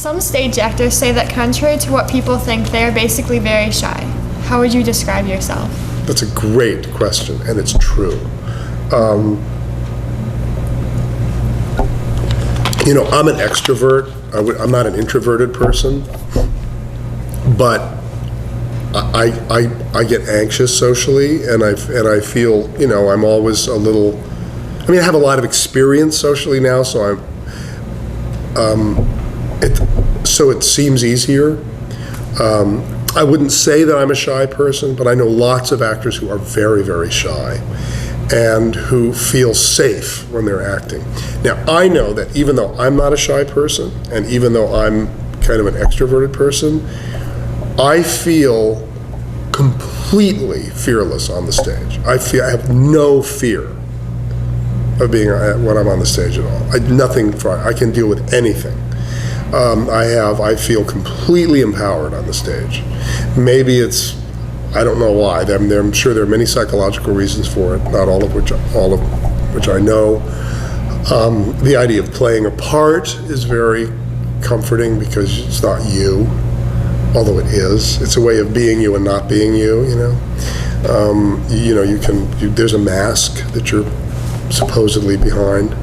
Some stage actors say that contrary to what people think, they are basically very shy. How would you describe yourself? That's a great question, and it's true. I'm an extrovert. I'm not an introverted person, but I get anxious socially, and I feel, I'm always a little. I have a lot of experience socially now, so so it seems easier. I wouldn't say that I'm a shy person, but I know lots of actors who are very, very shy and who feel safe when they're acting. Now, I know that even though I'm not a shy person, and even though I'm kind of an extroverted person, I feel completely fearless on the stage. I have no fear of being when I'm on the stage at all. I can deal with anything. I feel completely empowered on the stage. Maybe I don't know why. I'm sure there are many psychological reasons for it, not all of which I know. The idea of playing a part is very comforting because it's not you, although it is. It's a way of being you and not being you. There's a mask that you're supposedly behind.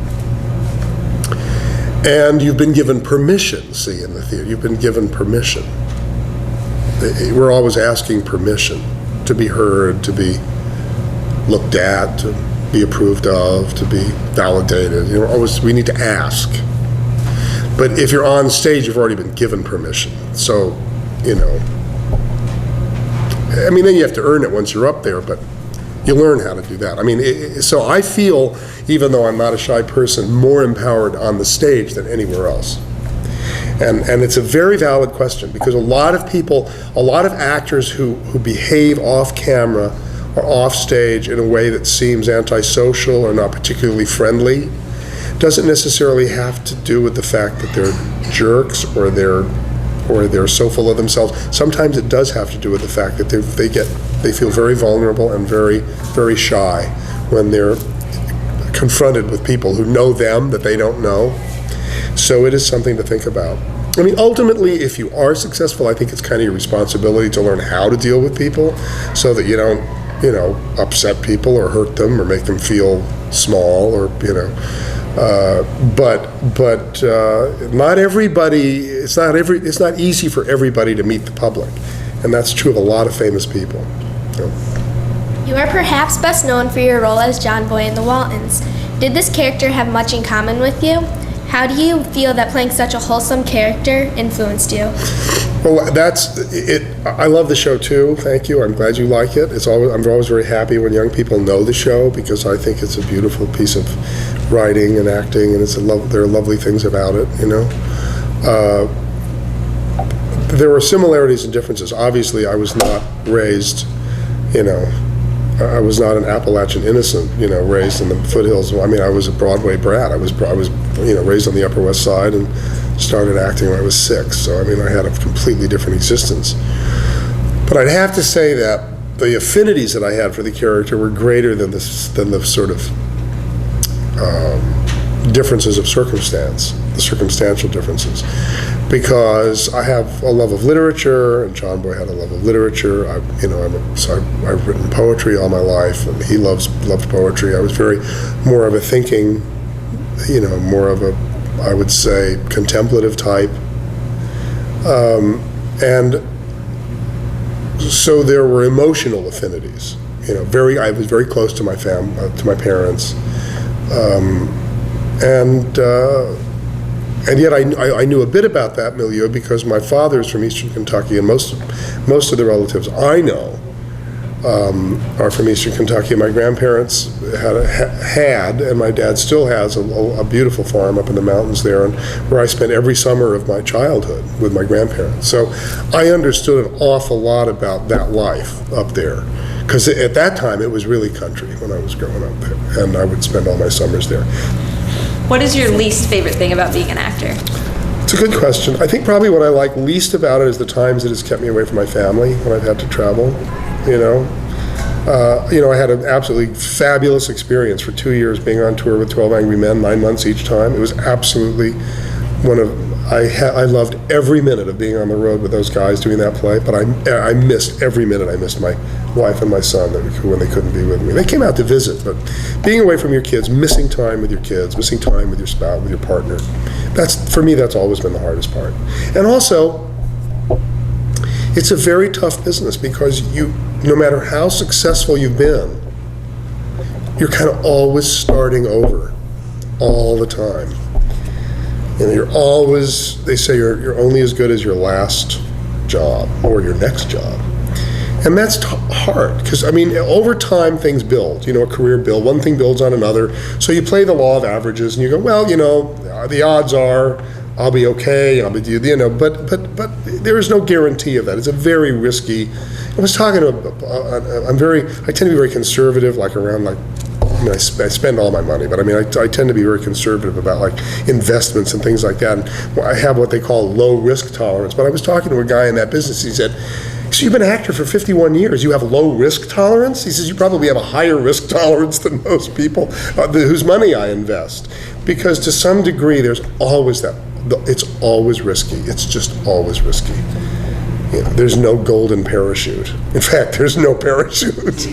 And you've been given permission, in the theater. You've been given permission. We're always asking permission to be heard, to be looked at, to be approved of, to be validated. We need to ask. But if you're on stage, you've already been given permission. So, then you have to earn it once you're up there, but you learn how to do that. So I feel, even though I'm not a shy person, more empowered on the stage than anywhere else. And it's a very valid question, because a lot of actors who behave off camera or off stage in a way that seems antisocial or not particularly friendly doesn't necessarily have to do with the fact that they're jerks or they're so full of themselves. Sometimes it does have to do with the fact that they feel very vulnerable and very, very shy when they're confronted with people who know them that they don't know. So it is something to think about. Ultimately, if you are successful, I think it's kind of your responsibility to learn how to deal with people so that you don't, upset people or hurt them or make them feel small or, but not everybody, it's not easy for everybody to meet the public. And that's true of a lot of famous people. You are perhaps best known for your role as John Boy in The Waltons. Did this character have much in common with you? How do you feel that playing such a wholesome character influenced you? Well, that's it. I love the show too. Thank you. I'm glad you like it. I'm always very happy when young people know the show, because I think it's a beautiful piece of writing and acting, and there are lovely things about it. There were similarities and differences. Obviously, I was not raised, I was not an Appalachian innocent, raised in the foothills. I was a Broadway brat. I was raised on the Upper West Side and started acting when I was 6. So, I had a completely different existence. But I'd have to say that the affinities that I had for the character were greater than the sort of differences of circumstance, the circumstantial differences. Because I have a love of literature, and John Boy had a love of literature. I've written poetry all my life, and he loved poetry. I was more of a thinking, more of a, I would say, contemplative type. And so there were emotional affinities. I was very close to my to my parents, and yet I knew a bit about that milieu because my father's from Eastern Kentucky, and most of the relatives I know are from Eastern Kentucky. My grandparents had, and my dad still has, a beautiful farm up in the mountains there, and where I spent every summer of my childhood with my grandparents. So I understood an awful lot about that life up there, because at that time it was really country when I was growing up there, and I would spend all my summers there. What is your least favorite thing about being an actor? It's a good question. I think probably what I like least about it is the times it has kept me away from my family when I've had to travel. I had an absolutely fabulous experience for 2 years being on tour with 12 Angry Men, 9 months each time. It was absolutely I loved every minute of being on the road with those guys doing that play, but I missed every minute. I missed my wife and my son when they couldn't be with me. They came out to visit, but being away from your kids, missing time with your kids, missing time with your spouse, with your partner, for me, that's always been the hardest part. And also, it's a very tough business because no matter how successful you've been, you're kind of always starting over all the time. You're always, they say you're only as good as your last job or your next job. And that's hard because, over time things build, a career build. One thing builds on another. So you play the law of averages and you go, well, the odds are I'll be okay, but there is no guarantee of that. It's a very risky, I was talking to, I tend to be very conservative, I spend all my money, but I tend to be very conservative about investments and things like that. And I have what they call low risk tolerance. But I was talking to a guy in that business. He said, "So you've been an actor for 51 years. You have low risk tolerance?" He says, "You probably have a higher risk tolerance than most people whose money I invest." Because to some degree, there's always that. It's always risky. It's just always risky. There's no golden parachute. In fact, there's no parachute.